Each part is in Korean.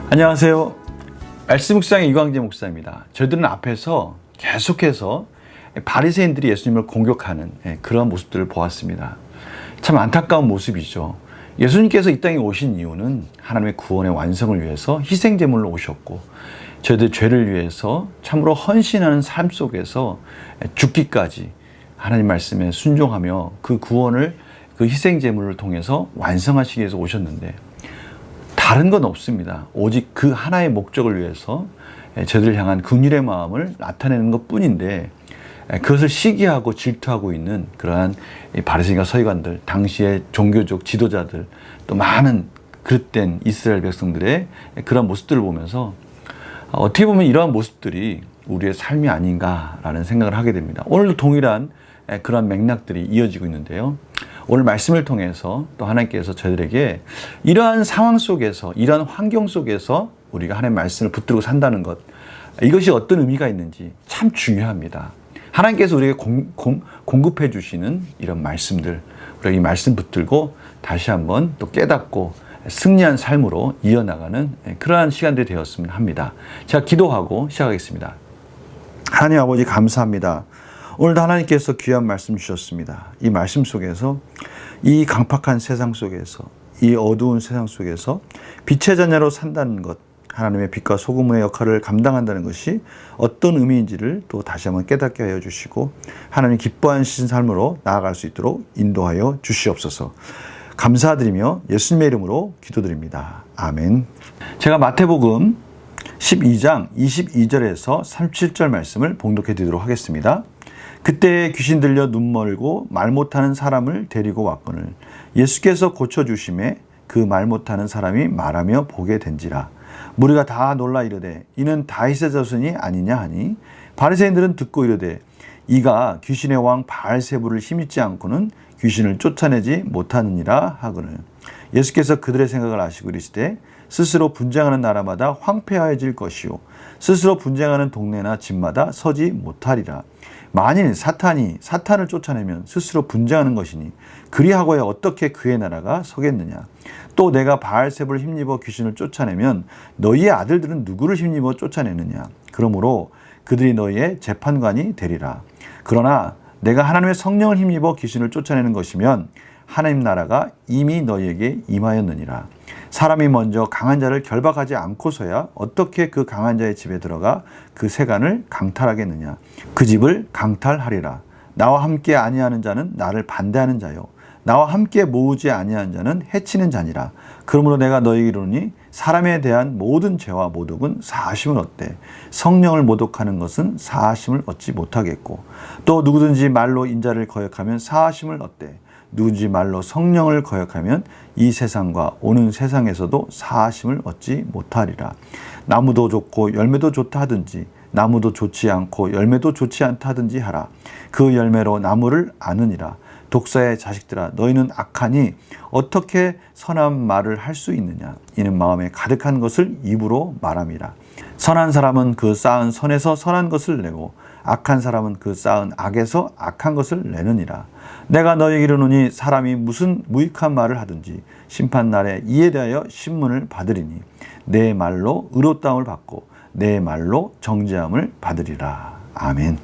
안녕하세요. 말씀 묵상의 이광재 목사입니다. 저희들은 앞에서 계속해서 바리새인들이 예수님을 공격하는 그런 모습들을 보았습니다. 참 안타까운 모습이죠. 예수님께서 이 땅에 오신 이유는 하나님의 구원의 완성을 위해서 희생제물로 오셨고, 저희들 죄를 위해서 참으로 헌신하는 삶 속에서 죽기까지 하나님 말씀에 순종하며 그 구원을 그 희생제물을 통해서 완성하시기 위해서 오셨는데, 다른 건 없습니다. 오직 그 하나의 목적을 위해서 저들을 향한 긍휼의 마음을 나타내는 것 뿐인데, 그것을 시기하고 질투하고 있는 그러한 바리새인과 서기관들, 당시의 종교적 지도자들, 또 많은 그릇된 이스라엘 백성들의 그런 모습들을 보면서 어떻게 보면 이러한 모습들이 우리의 삶이 아닌가라는 생각을 하게 됩니다. 오늘도 동일한 그런 맥락들이 이어지고 있는데요. 오늘 말씀을 통해서 또 하나님께서 저희들에게 이러한 상황 속에서, 이러한 환경 속에서 우리가 하나님의 말씀을 붙들고 산다는 것, 이것이 어떤 의미가 있는지 참 중요합니다. 하나님께서 우리에게 공급해 주시는 이런 말씀들, 우리가 이 말씀 붙들고 다시 한번 또 깨닫고 승리한 삶으로 이어나가는 그러한 시간들이 되었으면 합니다. 제가 기도하고 시작하겠습니다. 하나님 아버지, 감사합니다. 오늘도 하나님께서 귀한 말씀 주셨습니다. 이 말씀 속에서, 이 강팍한 세상 속에서, 이 어두운 세상 속에서 빛의 자녀로 산다는 것, 하나님의 빛과 소금의 역할을 감당한다는 것이 어떤 의미인지를 또 다시 한번 깨닫게 하여 주시고, 하나님 기뻐하시는 삶으로 나아갈 수 있도록 인도하여 주시옵소서. 감사드리며 예수님의 이름으로 기도드립니다. 아멘. 제가 마태복음 12장 22절에서 37절 말씀을 봉독해 드리도록 하겠습니다. 그때 귀신 들려 눈 멀고 말 못하는 사람을 데리고 왔거늘 예수께서 고쳐주심에 그 말 못하는 사람이 말하며 보게 된지라. 무리가 다 놀라 이르되 이는 다윗의 자손이 아니냐 하니, 바리새인들은 듣고 이르되 이가 귀신의 왕 바알세불을 힘입지 않고는 귀신을 쫓아내지 못하느니라 하거늘. 예수께서 그들의 생각을 아시고 이르시되 스스로 분쟁하는 나라마다 황폐하여질 것이요 스스로 분쟁하는 동네나 집마다 서지 못하리라. 만일 사탄을 쫓아내면 스스로 분쟁하는 것이니 그리하고야 어떻게 그의 나라가 서겠느냐. 또 내가 바알세불을 힘입어 귀신을 쫓아내면 너희의 아들들은 누구를 힘입어 쫓아내느냐. 그러므로 그들이 너희의 재판관이 되리라. 그러나 내가 하나님의 성령을 힘입어 귀신을 쫓아내는 것이면 하나님 나라가 이미 너희에게 임하였느니라. 사람이 먼저 강한 자를 결박하지 않고서야 어떻게 그 강한 자의 집에 들어가 그 세간을 강탈하겠느냐. 그 집을 강탈하리라. 나와 함께 아니하는 자는 나를 반대하는 자요 나와 함께 모으지 아니하는 자는 해치는 자니라. 그러므로 내가 너희에게 이르노니 사람에 대한 모든 죄와 모독은 사하심을 얻되 성령을 모독하는 것은 사하심을 얻지 못하겠고, 또 누구든지 말로 인자를 거역하면 사하심을 얻되 누구든지 말로 성령을 거역하면 이 세상과 오는 세상에서도 사하심을 얻지 못하리라. 나무도 좋고 열매도 좋다 하든지 나무도 좋지 않고 열매도 좋지 않다 하든지 하라. 그 열매로 나무를 아느니라. 독사의 자식들아, 너희는 악하니 어떻게 선한 말을 할 수 있느냐. 이는 마음에 가득한 것을 입으로 말함이라. 선한 사람은 그 쌓은 선에서 선한 것을 내고 악한 사람은 그 쌓은 악에서 악한 것을 내느니라. 내가 너희에게 이르노니 사람이 무슨 무익한 말을 하든지 심판날에 이에 대하여 신문을 받으리니 내 말로 의롭다함을 받고 내 말로 정죄함을 받으리라. 아멘.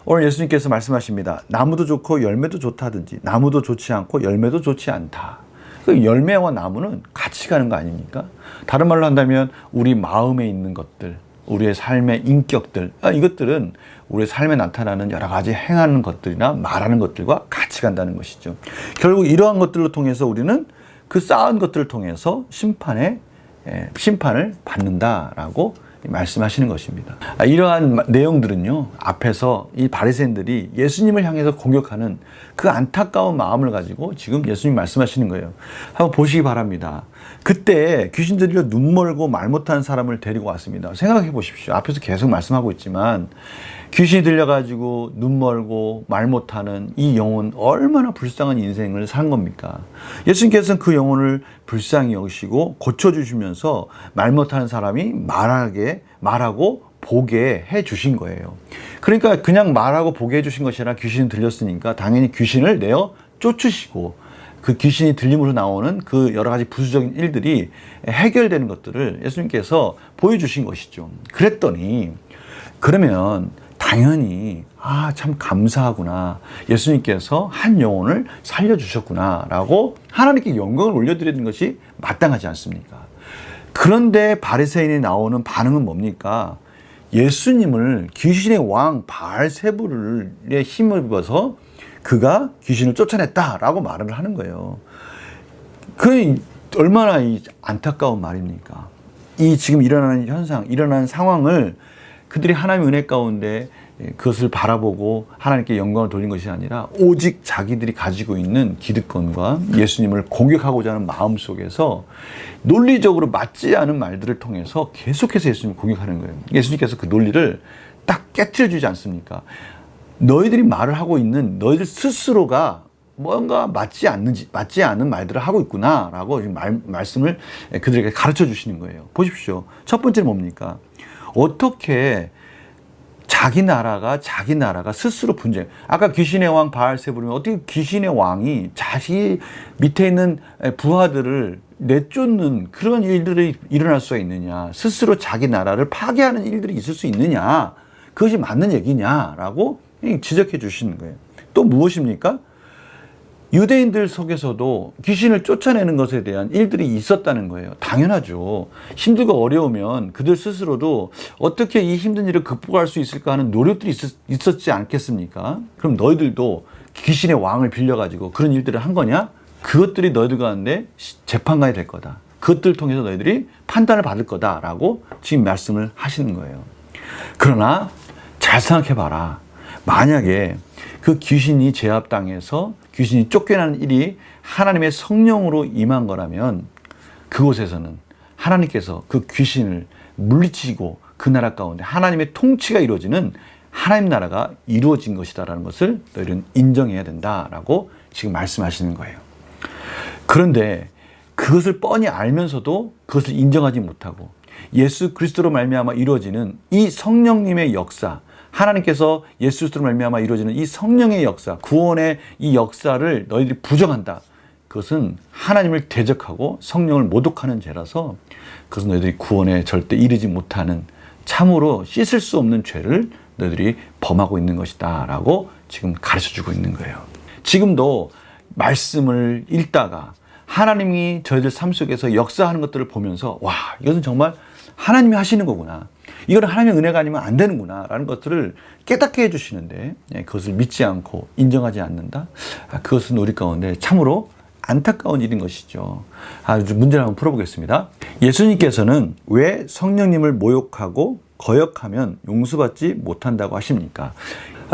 오늘 예수님께서 말씀하십니다. 나무도 좋고 열매도 좋다 하든지 나무도 좋지 않고 열매도 좋지 않다. 그 열매와 나무는 같이 가는 거 아닙니까? 다른 말로 한다면 우리 마음에 있는 것들, 우리의 삶의 인격들, 이것들은 우리의 삶에 나타나는 여러 가지 행하는 것들이나 말하는 것들과 같이 간다는 것이죠. 결국 이러한 것들을 통해서 우리는 그 쌓은 것들을 통해서 심판을 받는다라고 말씀하시는 것입니다. 이러한 내용들은요, 앞에서 이 바리새인들이 예수님을 향해서 공격하는 그 안타까운 마음을 가지고 지금 예수님 말씀하시는 거예요. 한번 보시기 바랍니다. 그때 귀신 들려 눈 멀고 말 못하는 사람을 데리고 왔습니다. 생각해 보십시오. 앞에서 계속 말씀하고 있지만 귀신이 들려가지고 눈 멀고 말 못하는 이 영혼, 얼마나 불쌍한 인생을 산 겁니까? 예수님께서는 그 영혼을 불쌍히 여기시고 고쳐주시면서 말 못하는 사람이 말하고 보게 해주신 거예요. 그러니까 그냥 말하고 보게 해주신 것이 아니라 귀신이 들렸으니까 당연히 귀신을 내어 쫓으시고 그 귀신이 들림으로 나오는 그 여러 가지 부수적인 일들이 해결되는 것들을 예수님께서 보여주신 것이죠. 그랬더니 그러면 당연히 참 감사하구나. 예수님께서 한 영혼을 살려주셨구나 라고 하나님께 영광을 올려드리는 것이 마땅하지 않습니까? 그런데 바리새인이 나오는 반응은 뭡니까? 예수님을 귀신의 왕 바알세불의 힘을 입어서 그가 귀신을 쫓아냈다라고 말을 하는 거예요. 그 얼마나 안타까운 말입니까? 이 지금 일어나는 현상, 일어나는 상황을 그들이 하나님의 은혜 가운데 그것을 바라보고 하나님께 영광을 돌린 것이 아니라 오직 자기들이 가지고 있는 기득권과 예수님을 공격하고자 하는 마음 속에서 논리적으로 맞지 않은 말들을 통해서 계속해서 예수님을 공격하는 거예요. 예수님께서 그 논리를 딱 깨트려주지 않습니까? 너희들이 말을 하고 있는 너희들 스스로가 뭔가 맞지 않는 말들을 하고 있구나라고 말씀을 그들에게 가르쳐 주시는 거예요. 보십시오. 첫 번째는 뭡니까? 어떻게 자기 나라가 스스로 분쟁. 아까 귀신의 왕 바알세불이면 어떻게 귀신의 왕이 자기 밑에 있는 부하들을 내쫓는 그런 일들이 일어날 수가 있느냐. 스스로 자기 나라를 파괴하는 일들이 있을 수 있느냐. 그것이 맞는 얘기냐라고 지적해 주시는 거예요. 또 무엇입니까? 유대인들 속에서도 귀신을 쫓아내는 것에 대한 일들이 있었다는 거예요. 당연하죠. 힘들고 어려우면 그들 스스로도 어떻게 이 힘든 일을 극복할 수 있을까 하는 노력들이 있었지 않겠습니까? 그럼 너희들도 귀신의 왕을 빌려가지고 그런 일들을 한 거냐? 그것들이 너희들 가운데 재판관이 될 거다. 그것들을 통해서 너희들이 판단을 받을 거다라고 지금 말씀을 하시는 거예요. 그러나 잘 생각해봐라. 만약에 그 귀신이 제압당해서 귀신이 쫓겨나는 일이 하나님의 성령으로 임한 거라면 그곳에서는 하나님께서 그 귀신을 물리치고 그 나라 가운데 하나님의 통치가 이루어지는 하나님 나라가 이루어진 것이다라는 것을 너희는 인정해야 된다라고 지금 말씀하시는 거예요. 그런데 그것을 뻔히 알면서도 그것을 인정하지 못하고 예수 그리스도로 말미암아 이루어지는 이 성령님의 역사, 하나님께서 예수 그리스도로 말미암아 이루어지는 이 성령의 역사, 구원의 이 역사를 너희들이 부정한다. 그것은 하나님을 대적하고 성령을 모독하는 죄라서 그것은 너희들이 구원에 절대 이르지 못하는 참으로 씻을 수 없는 죄를 너희들이 범하고 있는 것이다 라고 지금 가르쳐주고 있는 거예요. 지금도 말씀을 읽다가 하나님이 저희들 삶 속에서 역사하는 것들을 보면서 와, 이것은 정말 하나님이 하시는 거구나. 이건 하나님의 은혜가 아니면 안 되는구나 라는 것들을 깨닫게 해주시는데 그것을 믿지 않고 인정하지 않는다. 그것은 우리 가운데 참으로 안타까운 일인 것이죠. 문제를 한번 풀어보겠습니다. 예수님께서는 왜 성령님을 모욕하고 거역하면 용서받지 못한다고 하십니까?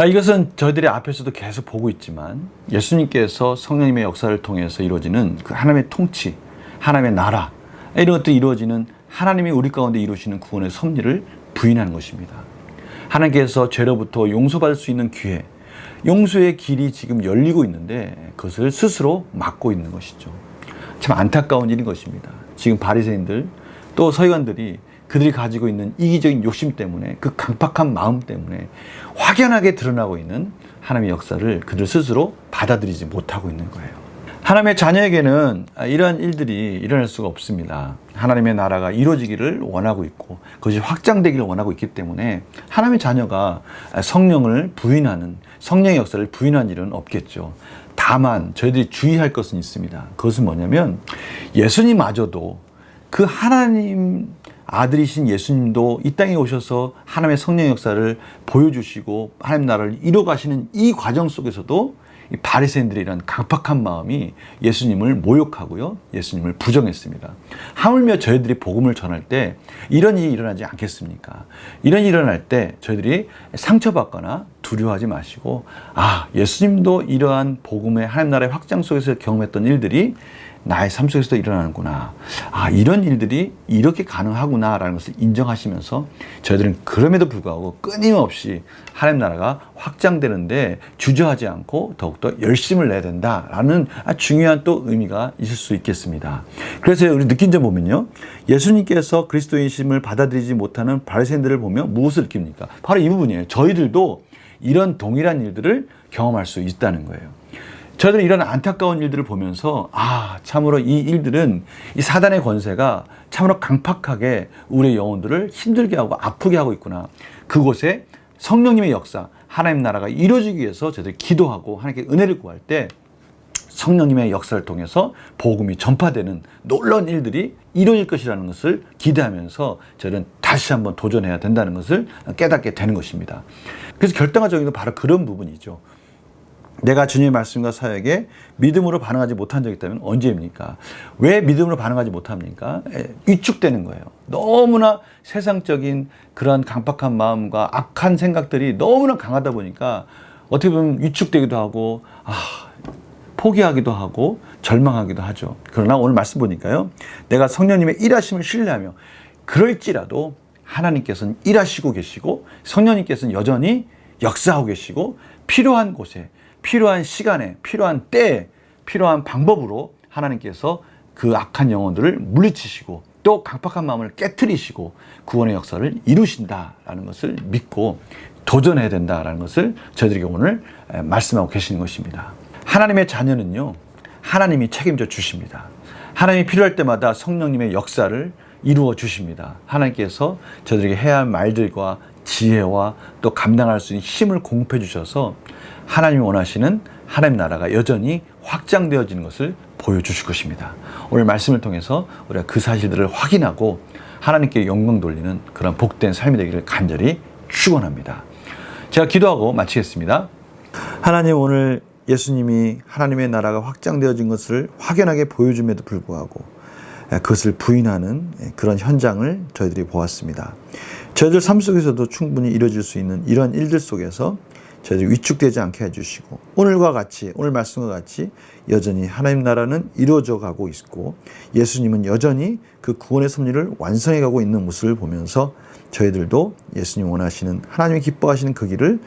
이것은 저희들이 앞에서도 계속 보고 있지만 예수님께서 성령님의 역사를 통해서 이루어지는 그 하나님의 통치, 하나님의 나라 이런 것들이 이루어지는 하나님이 우리 가운데 이루시는 구원의 섭리를 부인하는 것입니다. 하나님께서 죄로부터 용서받을 수 있는 기회, 용서의 길이 지금 열리고 있는데 그것을 스스로 막고 있는 것이죠. 참 안타까운 일인 것입니다. 지금 바리새인들 또 서기관들이 그들이 가지고 있는 이기적인 욕심 때문에 그 강팍한 마음 때문에 확연하게 드러나고 있는 하나님의 역사를 그들 스스로 받아들이지 못하고 있는 거예요. 하나님의 자녀에게는 이러한 일들이 일어날 수가 없습니다. 하나님의 나라가 이루어지기를 원하고 있고 그것이 확장되기를 원하고 있기 때문에 하나님의 자녀가 성령을 부인하는 성령의 역사를 부인하는 일은 없겠죠. 다만 저희들이 주의할 것은 있습니다. 그것은 뭐냐면 예수님마저도 그 하나님 아들이신 예수님도 이 땅에 오셔서 하나님의 성령 역사를 보여주시고 하나님 나라를 이뤄가시는 이 과정 속에서도 이 바리새인들의 이런 강팍한 마음이 예수님을 모욕하고요, 예수님을 부정했습니다. 하물며 저희들이 복음을 전할 때 이런 일이 일어나지 않겠습니까? 이런 일이 일어날 때 저희들이 상처받거나 두려워하지 마시고 예수님도 이러한 복음의 하나님 나라의 확장 속에서 경험했던 일들이 나의 삶 속에서도 일어나는구나. 이런 일들이 이렇게 가능하구나라는 것을 인정하시면서 저희들은 그럼에도 불구하고 끊임없이 하나님 나라가 확장되는데 주저하지 않고 더욱더 열심을 내야 된다라는 중요한 또 의미가 있을 수 있겠습니다. 그래서 우리 느낀 점 보면요. 예수님께서 그리스도인심을 받아들이지 못하는 바리새인들을 보면 무엇을 느낍니까? 바로 이 부분이에요. 저희들도 이런 동일한 일들을 경험할 수 있다는 거예요. 저희들은 이런 안타까운 일들을 보면서 참으로 이 일들은 이 사단의 권세가 참으로 강팍하게 우리의 영혼들을 힘들게 하고 아프게 하고 있구나. 그곳에 성령님의 역사, 하나님 나라가 이루어지기 위해서 저희들이 기도하고 하나님께 은혜를 구할 때 성령님의 역사를 통해서 복음이 전파되는 놀라운 일들이 이루어질 것이라는 것을 기대하면서 저는 다시 한번 도전해야 된다는 것을 깨닫게 되는 것입니다. 그래서 결정적인 건 바로 그런 부분이죠. 내가 주님의 말씀과 사역에 믿음으로 반응하지 못한 적이 있다면 언제입니까? 왜 믿음으로 반응하지 못합니까? 위축되는 거예요. 너무나 세상적인 그런 강팍한 마음과 악한 생각들이 너무나 강하다 보니까 어떻게 보면 위축되기도 하고 포기하기도 하고 절망하기도 하죠. 그러나 오늘 말씀 보니까요, 내가 성령님의 일하심을 신뢰하며 그럴지라도 하나님께서는 일하시고 계시고 성령님께서는 여전히 역사하고 계시고 필요한 곳에, 필요한 시간에, 필요한 때에, 필요한 방법으로 하나님께서 그 악한 영혼들을 물리치시고 또 강팍한 마음을 깨트리시고 구원의 역사를 이루신다라는 것을 믿고 도전해야 된다라는 것을 저희들에게 오늘 말씀하고 계시는 것입니다. 하나님의 자녀는요, 하나님이 책임져 주십니다. 하나님이 필요할 때마다 성령님의 역사를 이루어 주십니다. 하나님께서 저희들에게 해야 할 말들과 지혜와 또 감당할 수 있는 힘을 공급해 주셔서 하나님이 원하시는 하나님 나라가 여전히 확장되어지는 것을 보여주실 것입니다. 오늘 말씀을 통해서 우리가 그 사실들을 확인하고 하나님께 영광 돌리는 그런 복된 삶이 되기를 간절히 축원합니다. 제가 기도하고 마치겠습니다. 하나님, 오늘 예수님이 하나님의 나라가 확장되어진 것을 확연하게 보여줌에도 불구하고 그것을 부인하는 그런 현장을 저희들이 보았습니다. 저희들 삶 속에서도 충분히 이루어질 수 있는 이런 일들 속에서 저희들이 위축되지 않게 해주시고 오늘과 같이, 오늘 말씀과 같이 여전히 하나님 나라는 이루어져 가고 있고 예수님은 여전히 그 구원의 섭리를 완성해 가고 있는 모습을 보면서 저희들도 예수님 원하시는, 하나님이 기뻐하시는 그 길을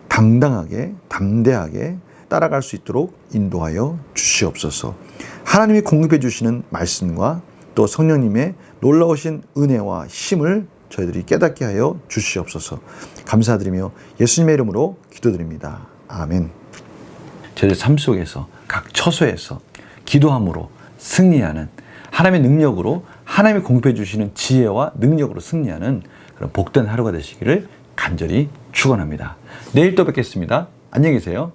당당하게, 담대하게 따라갈 수 있도록 인도하여 주시옵소서. 하나님이 공급해 주시는 말씀과 또 성령님의 놀라우신 은혜와 힘을 저희들이 깨닫게 하여 주시옵소서. 감사드리며 예수님의 이름으로 기도드립니다. 아멘. 저희들 삶 속에서 각 처소에서 기도함으로 승리하는, 하나님의 능력으로 하나님이 공급해 주시는 지혜와 능력으로 승리하는 그런 복된 하루가 되시기를 간절히 축원합니다. 내일 또 뵙겠습니다. 안녕히 계세요.